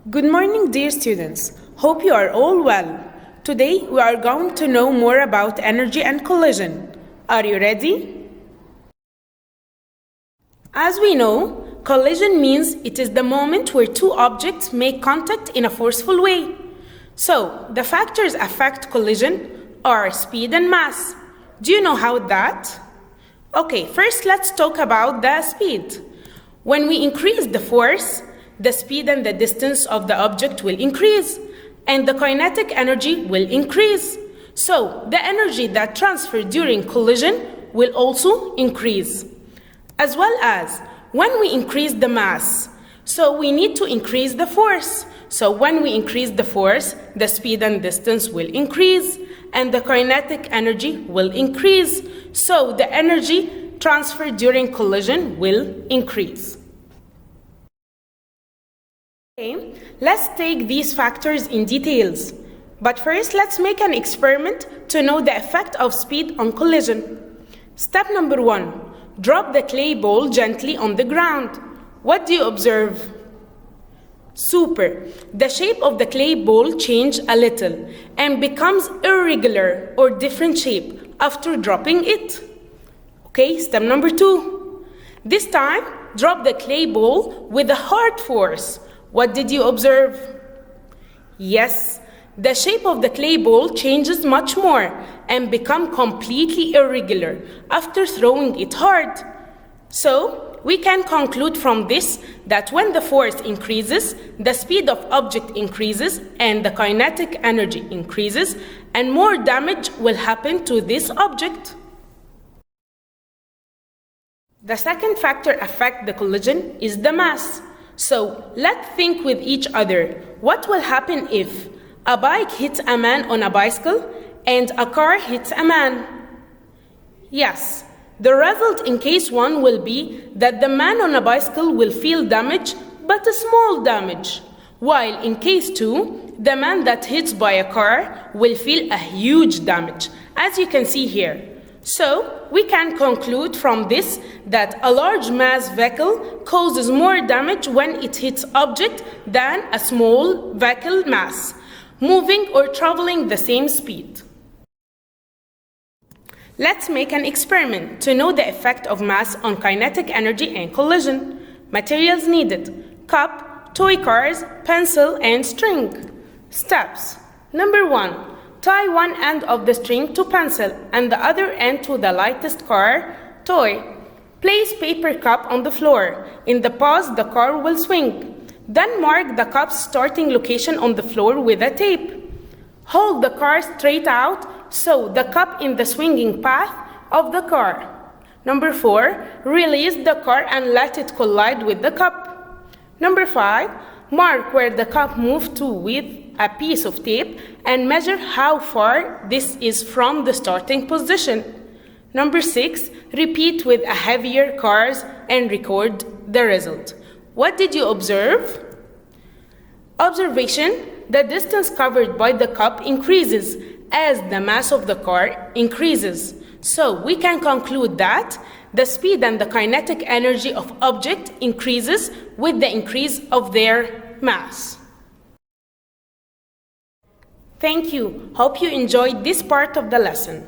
Good morning, dear students. Hope you are all well. Today we are going to know more about energy and collision. Are you ready? As we know, collision means it is the moment where two objects make contact in a forceful way. So, the factors affect collision are speed and mass. Do you know how that? Okay, first let's talk about the speed. When we increase the force, the speed and the distance of the object will increase, and the kinetic energy will increase. So, the energy that transferred during collision will also increase. As well as when we increase the mass, so we need to increase the force. So when we increase the force, the speed and distance will increase, and the kinetic energy will increase. So the energy transferred during collision will increase. Okay, let's take these factors in details. But first, let's make an experiment to know the effect of speed on collision. Step number 1. Drop the clay ball gently on the ground. What do you observe? Super. The shape of the clay ball changes a little and becomes irregular or different shape after dropping it. Okay, step number 2. This time, drop the clay ball with a hard force. What did you observe? Yes, the shape of the clay ball changes much more and become completely irregular after throwing it hard. So, we can conclude from this that when the force increases, the speed of object increases and the kinetic energy increases, and more damage will happen to this object. The second factor affecting the collision is the mass. So, let's think with each other. What will happen if a bike hits a man on a bicycle and a car hits a man? Yes, the result in case 1 will be that the man on a bicycle will feel damage, but a small damage, while in case 2, the man that hits by a car will feel a huge damage, as you can see here. So, we can conclude from this that a large mass vehicle causes more damage when it hits object than a small vehicle mass, moving or traveling the same speed. Let's make an experiment to know the effect of mass on kinetic energy and collision. Materials needed: cup, toy cars, pencil, and string. Steps. Number 1. Tie one end of the string to pencil and the other end to the lightest car, toy. Place paper cup on the floor. In the pause, the car will swing. Then mark the cup's starting location on the floor with a tape. Hold the car straight out so the cup in the swinging path of the car. Number 4. Release the car and let it collide with the cup. Number 5. Mark where the cup moved to with a piece of tape and measure how far this is from the starting position. Number 6. Repeat with a heavier cars and record the result. What did you observe? Observation: the distance covered by the cup increases as the mass of the car increases. So we can conclude that the speed and the kinetic energy of object increases with the increase of their mass. Thank you. Hope you enjoyed this part of the lesson.